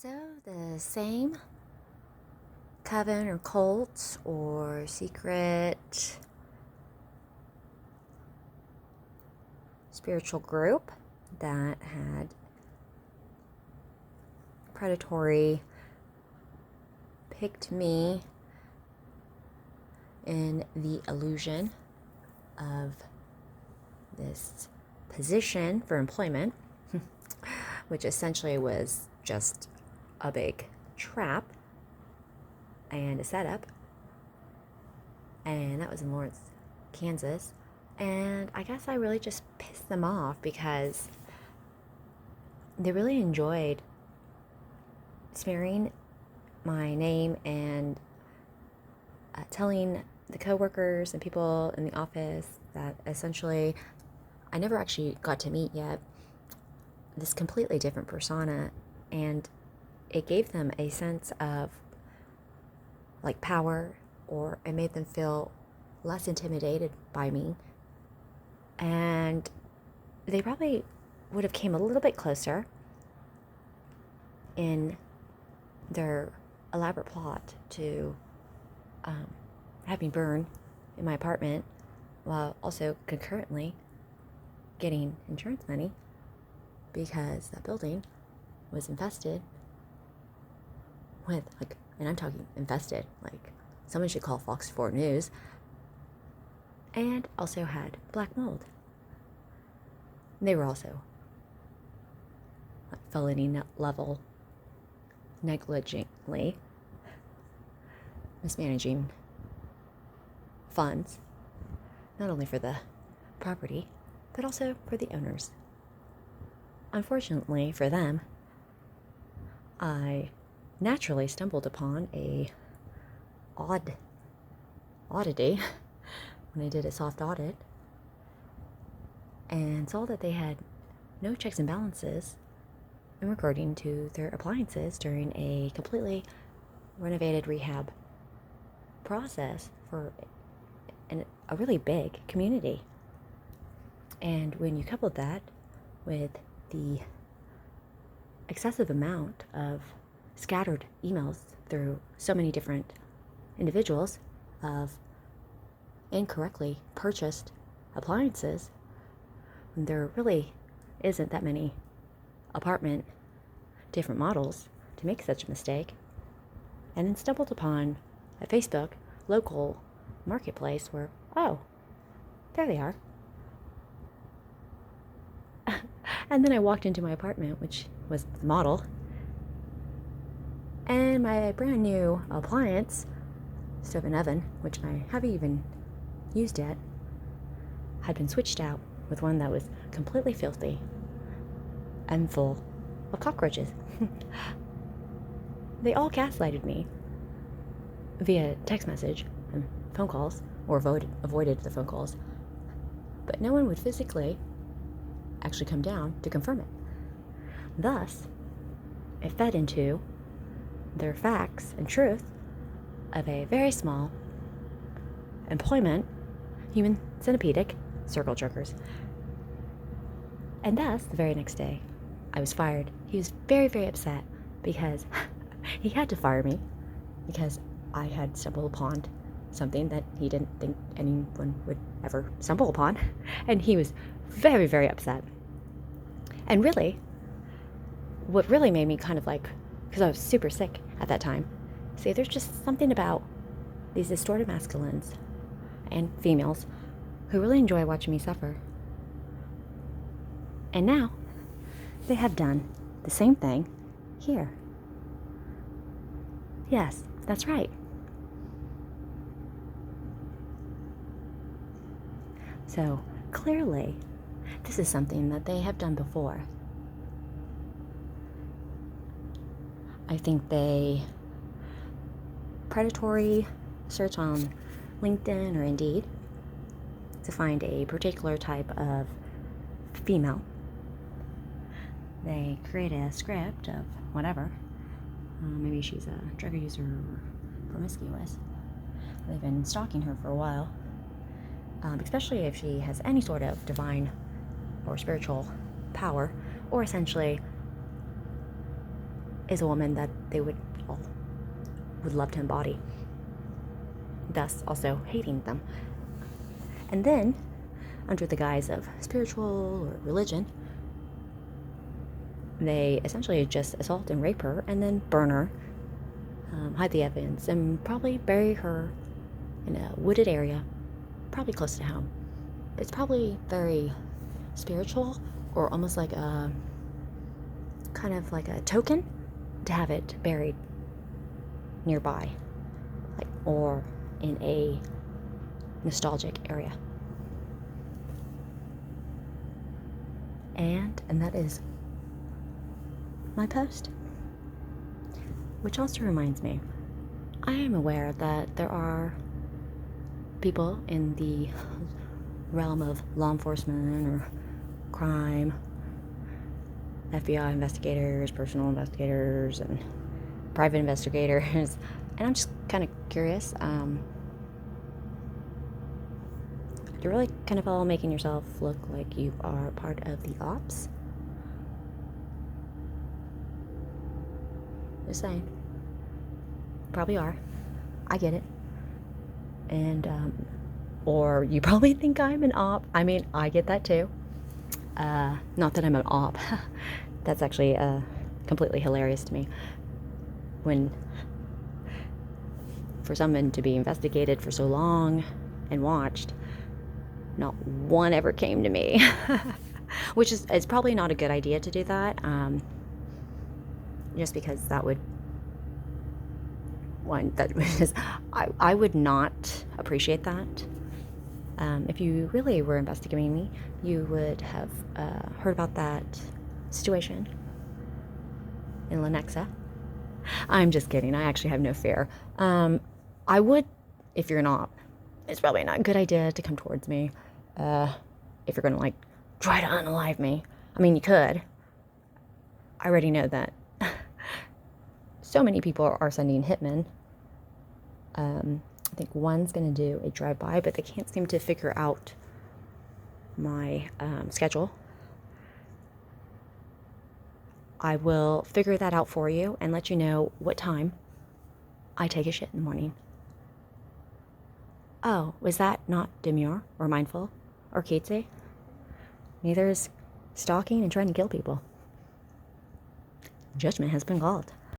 So the same coven or cult or secret spiritual group that had predatory picked me in the illusion of this position for employment, which essentially was just a big trap and a setup. And that was in Lawrence, Kansas. And I guess I really just pissed them off because they really enjoyed smearing my name and telling the coworkers and people in the office that essentially I never actually got to meet yet this completely different persona, and it gave them a sense of like power, or it made them feel less intimidated by me, and they probably would have came a little bit closer in their elaborate plot to have me burn in my apartment while also concurrently getting insurance money because that building was infested with, like, and I'm talking infested, like someone should call Fox 4 News, and also had black mold. They were also like felony level negligently mismanaging funds, not only for the property, but also for the owners. Unfortunately for them, I naturally stumbled upon a oddity when I did a soft audit and saw that they had no checks and balances in regarding to their appliances during a completely renovated rehab process for a really big community. And when you coupled that with the excessive amount of scattered emails through so many different individuals of incorrectly purchased appliances, there really isn't that many apartment different models to make such a mistake, and then stumbled upon a Facebook local marketplace where, oh, there they are. And then I walked into my apartment, which was the model, and my brand new appliance, stove and oven, which I haven't even used yet, had been switched out with one that was completely filthy and full of cockroaches. They all gaslighted me via text message and phone calls, or avoided the phone calls, but no one would physically actually come down to confirm it. Thus, it fed into their facts and truth of a very small employment human centipedic circle jerkers. And thus, the very next day, I was fired. He was very, very upset because he had to fire me because I had stumbled upon something that he didn't think anyone would ever stumble upon. And he was very, very upset. And really, what really made me kind of like, because I was super sick at that time, see, there's just something about these distorted masculines and females who really enjoy watching me suffer. And now, they have done the same thing here. Yes, that's right. So, clearly, this is something that they have done before. I think they predatory search on LinkedIn or Indeed to find a particular type of female. They create a script of whatever. Maybe she's a drug user or promiscuous. They've been stalking her for a while, especially if she has any sort of divine or spiritual power, or essentially is a woman that they would love to embody, thus also hating them. And then, under the guise of spiritual or religion, they essentially just assault and rape her and then burn her, hide the evidence, and probably bury her in a wooded area, probably close to home. It's probably very spiritual, or almost like a kind of like a token to have it buried nearby, like, or in a nostalgic area. And that is my post. Which also reminds me, I am aware that there are people in the realm of law enforcement or crime, FBI investigators, personal investigators, and private investigators, and I'm just kind of curious. You're really kind of all making yourself look like you are part of the ops. Just saying. Probably are. I get it. And, or you probably think I'm an op. I mean, I get that too. Not that I'm an op. That's actually completely hilarious to me. When, for someone to be investigated for so long and watched, not one ever came to me. Which is, it's probably not a good idea to do that. Just because that would, I would not appreciate that. If you really were investigating me, you would have heard about that situation in Lenexa. I'm just kidding. I actually have no fear. I would, if you're not, it's probably not a good idea to come towards me. If you're going to, like, try to unalive me. I mean, you could. I already know that so many people are sending hitmen. I think one's going to do a drive-by, but they can't seem to figure out my schedule. I will figure that out for you and let you know what time I take a shit in the morning. Oh, was that not demure or mindful or cutesy? Neither is stalking and trying to kill people. Judgment has been called.